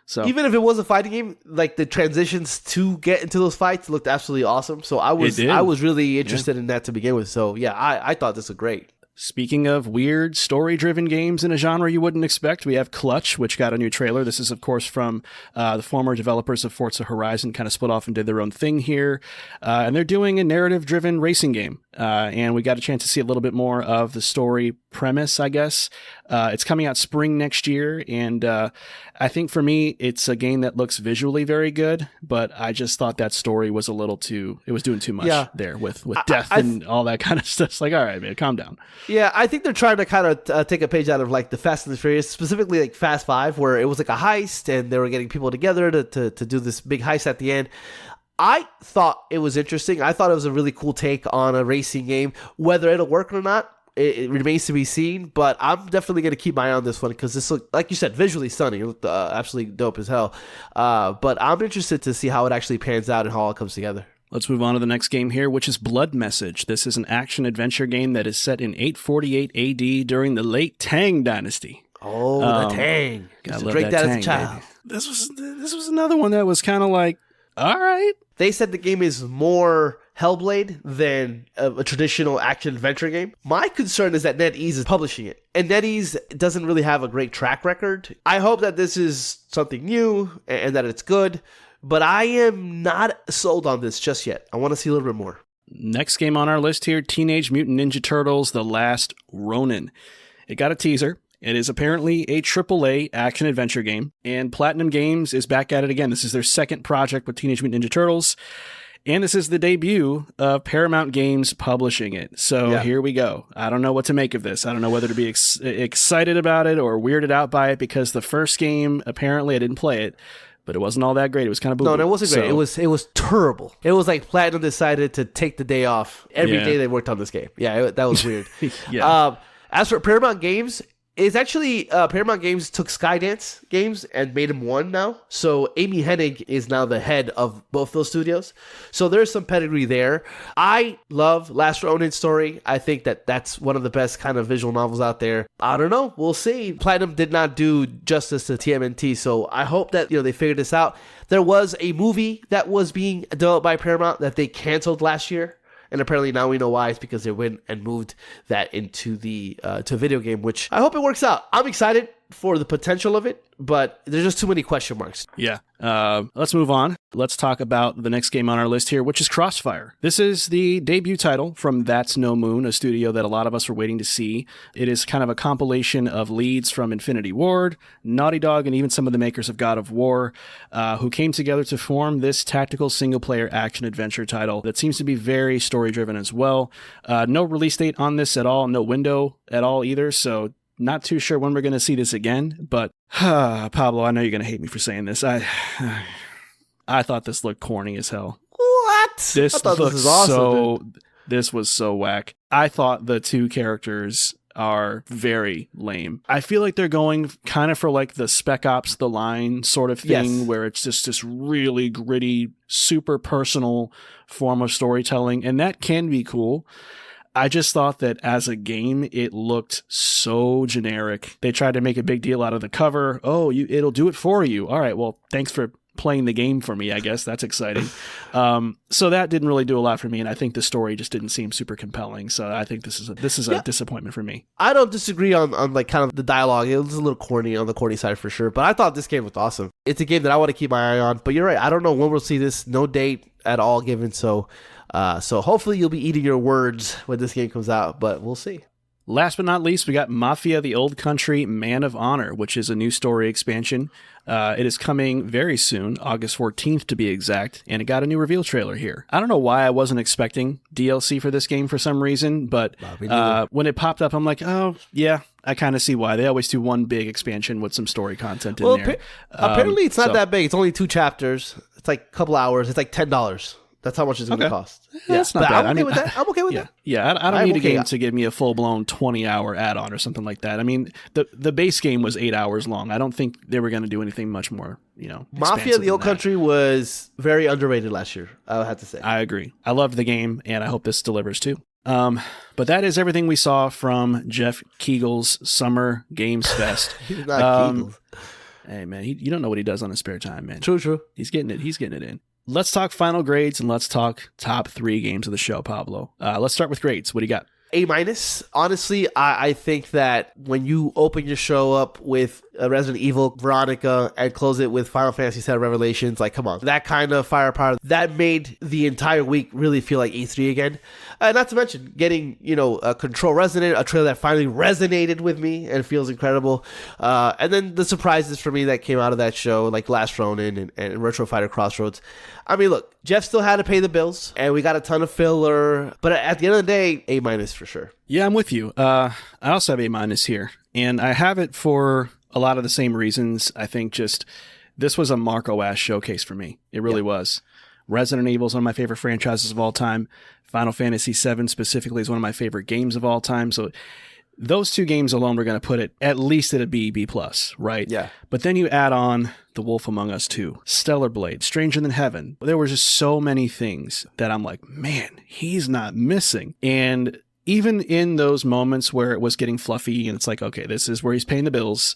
So even if it was a fighting game, like the transitions to get into those fights looked absolutely awesome. So I was really interested in that to begin with. So yeah, I thought this was great. Speaking of weird story-driven games in a genre you wouldn't expect, we have Clutch, which got a new trailer. This is, of course, from the former developers of Forza Horizon, kind of split off and did their own thing here. And they're doing a narrative-driven racing game. And we got a chance to see a little bit more of the story premise, I guess. It's coming out spring next year, and I think for me, it's a game that looks visually very good, but I just thought that story was a little too... It was doing too much there with death and all that kind of stuff. It's like, all right, man, calm down. Yeah, I think they're trying to kind of take a page out of like the Fast and the Furious, specifically like Fast 5, where it was like a heist and they were getting people together to do this big heist at the end. I thought it was interesting. I thought it was a really cool take on a racing game. Whether it'll work or not, it remains to be seen, but I'm definitely going to keep my eye on this one because this looked, like you said, visually stunning. It looked absolutely dope as hell. But I'm interested to see how it actually pans out and how it all comes together. Let's move on to the next game here, which is Blood Message. This is an action-adventure game that is set in 848 AD during the late Tang Dynasty. Oh, the Tang. Gotta love that Tang, as a child. This was another one that was kind of like, all right. They said the game is more Hellblade than a traditional action-adventure game. My concern is that NetEase is publishing it, and NetEase doesn't really have a great track record. I hope that this is something new and that it's good, but I am not sold on this just yet. I want to see a little bit more. Next game on our list here, Teenage Mutant Ninja Turtles: The Last Ronin. It got a teaser. It is apparently a AAA action-adventure game, and Platinum Games is back at it again. This is their second project with Teenage Mutant Ninja Turtles, and this is the debut of Paramount Games publishing it. So Here we go. I don't know what to make of this. I don't know whether to be excited about it or weirded out by it, because the first game, apparently I didn't play it, but it wasn't all that great. It was kind of boo-boo. No, it wasn't great. It was terrible. It was like Platinum decided to take the day off every day they worked on this game. Yeah, that was weird. Yeah. As for Paramount Games, is actually Paramount Games took Skydance Games and made them one now. So Amy Hennig is now the head of both those studios. So there's some pedigree there. I love Last Ronin's story. I think that that's one of the best kind of visual novels out there. I don't know. We'll see. Platinum did not do justice to TMNT, so I hope that they figured this out. There was a movie that was being developed by Paramount that they canceled last year. And apparently now we know why. It's because they went and moved that into the to a video game, which I hope it works out. I'm excited for the potential of it, but there's just too many question marks. Yeah. Let's move on. Let's talk about the next game on our list here, which is Crossfire. This is the debut title from That's No Moon, a studio that a lot of us were waiting to see. It is kind of a compilation of leads from Infinity Ward, Naughty Dog, and even some of the makers of God of War, who came together to form this tactical single-player action-adventure title that seems to be very story-driven as well. No release date on this at all, no window at all either, so not too sure when we're going to see this again, but Pablo, I know you're going to hate me for saying this. I thought this looked corny as hell. What? This was awesome. This was so whack. I thought the two characters are very lame. I feel like they're going kind of for like the Spec Ops The Line sort of thing, where it's just this really gritty, super personal form of storytelling, and that can be cool. I just thought that as a game, it looked so generic. They tried to make a big deal out of the cover. Oh, it'll do it for you. All right, well, thanks for playing the game for me, I guess. That's exciting. So that didn't really do a lot for me, and I think the story just didn't seem super compelling. So I think this is a disappointment for me. I don't disagree on like kind of the dialogue. It was a little corny on the corny side for sure, but I thought this game was awesome. It's a game that I want to keep my eye on, but you're right. I don't know when we'll see this. No date at all given, so hopefully you'll be eating your words when this game comes out, but we'll see. Last but not least, we got Mafia: The Old Country Man of Honor, which is a new story expansion. It is coming very soon, August 14th to be exact, and it got a new reveal trailer here. I don't know why I wasn't expecting DLC for this game for some reason, but when it popped up, I'm like, oh, yeah, I kind of see why. They always do one big expansion with some story content in there. Apparently it's not that big. It's only 2 chapters. It's like a couple hours. It's like $10. That's how much it's going to cost. Yeah, that's not bad. I'm okay with that. Yeah, I don't need a game to give me a full-blown 20-hour add-on or something like that. I mean, the base game was 8 hours long. I don't think they were going to do anything much more, Mafia: The Old Country was very underrated last year, I would have to say. I agree. I loved the game, and I hope this delivers too. But that is everything we saw from Geoff Keighley's Summer Games Fest. He's not Keighley. Hey, man, you don't know what he does on his spare time, man. True. He's getting it in. Let's talk final grades and let's talk top 3 games of the show, Pablo. Let's start with grades. What do you got? A-. Honestly, I think that when you open your show up with Resident Evil Veronica and close it with Final Fantasy VII Revelations, like, come on. That kind of firepower, that made the entire week really feel like E3 again. Not to mention getting, a Control Resonant, a trailer that finally resonated with me and feels incredible. And then the surprises for me that came out of that show, like Last Ronin and Retro Fighter Crossroads. I mean, look, Geoff still had to pay the bills, and we got a ton of filler. But at the end of the day, A- for sure. Yeah, I'm with you. I also have A- here, and I have it for a lot of the same reasons. I think just this was a Marco-ass showcase for me. It really was. Resident Evil is one of my favorite franchises of all time. Final Fantasy VII specifically is one of my favorite games of all time. So those 2 games alone, we're going to put it at least at a B+, right? Yeah. But then you add on The Wolf Among Us 2, Stellar Blade, Stranger Than Heaven. There were just so many things that I'm like, man, he's not missing. And even in those moments where it was getting fluffy and it's like, okay, this is where he's paying the bills,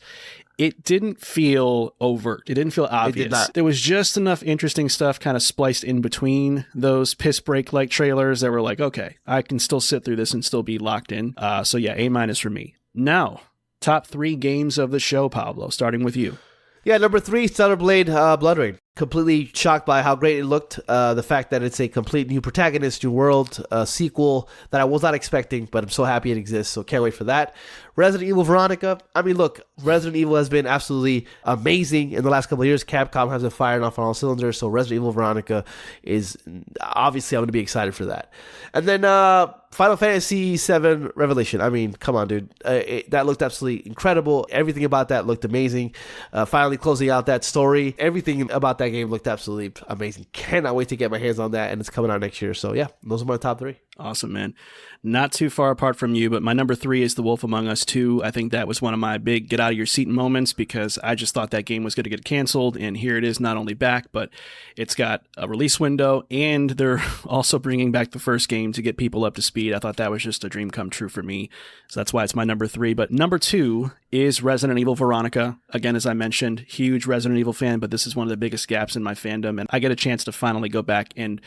it didn't feel overt. It didn't feel obvious. It did not. There was just enough interesting stuff kind of spliced in between those piss break-like trailers that were like, okay, I can still sit through this and still be locked in. So yeah, A- for me. Now, top 3 games of the show, Pablo, starting with you. Yeah, number 3, Stellar Blade Blood Rain. Completely shocked by how great it looked. The fact that it's a complete new protagonist, new world, sequel that I was not expecting, but I'm so happy it exists, so can't wait for that. Resident Evil Veronica. I mean, look, Resident Evil has been absolutely amazing in the last couple of years. Capcom has been firing off on all cylinders, so Resident Evil Veronica is obviously I'm going to be excited for that. And then Final Fantasy VII Revelation. I mean, come on, dude. That looked absolutely incredible. Everything about that looked amazing. Finally closing out that story. Everything about that game looked absolutely amazing. Cannot wait to get my hands on that, and it's coming out next year. So yeah, those are my top 3. Awesome, man. Not too far apart from you, but my number 3 is The Wolf Among Us 2. I think that was one of my big get out of your seat moments because I just thought that game was going to get canceled, and here it is, not only back, but it's got a release window, and they're also bringing back the first game to get people up to speed. I thought that was just a dream come true for me, so that's why it's my number 3. But number 2 is Resident Evil Veronica. Again, as I mentioned, huge Resident Evil fan, but this is one of the biggest gaps in my fandom, and I get a chance to finally go back and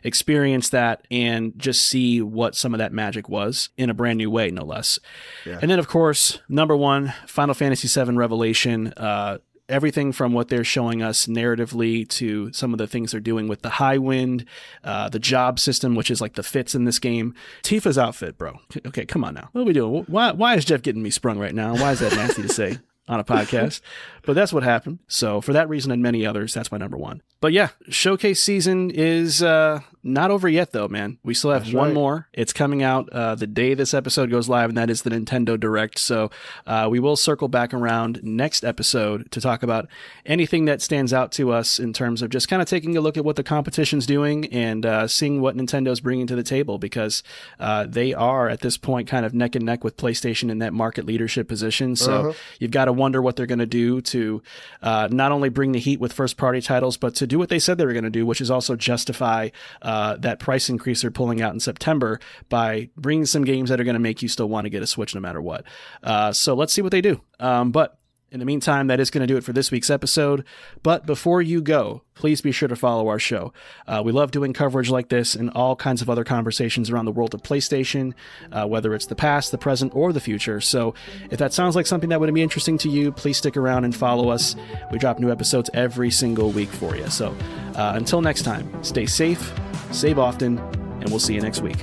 experience that and just see what some of that magic was in a brand new way, no less. Yeah. And then, of course, number 1, Final Fantasy VII Revelation. Everything from what they're showing us narratively to some of the things they're doing with the high wind, the job system, which is like the fits in this game. Tifa's outfit, bro. Okay, come on now. What are we doing? Why is Geoff getting me sprung right now? Why is that nasty to say on a podcast? But that's what happened. So for that reason and many others, that's my number 1. But yeah, showcase season is not over yet, though, man. We still have one more. It's coming out the day this episode goes live, and that is the Nintendo Direct. So we will circle back around next episode to talk about anything that stands out to us in terms of just kind of taking a look at what the competition's doing and seeing what Nintendo's bringing to the table, because they are, at this point, kind of neck and neck with PlayStation in that market leadership position. So you've got to wonder what they're going to do to not only bring the heat with first-party titles, but to do what they said they were going to do, which is also justify that price increase they're pulling out in September by bringing some games that are going to make you still want to get a Switch no matter what. So let's see what they do. But in the meantime, that is going to do it for this week's episode. But before you go, please be sure to follow our show. We love doing coverage like this and all kinds of other conversations around the world of PlayStation, whether it's the past, the present, or the future. So if that sounds like something that would be interesting to you, please stick around and follow us. We drop new episodes every single week for you. So until next time, stay safe, save often, and we'll see you next week.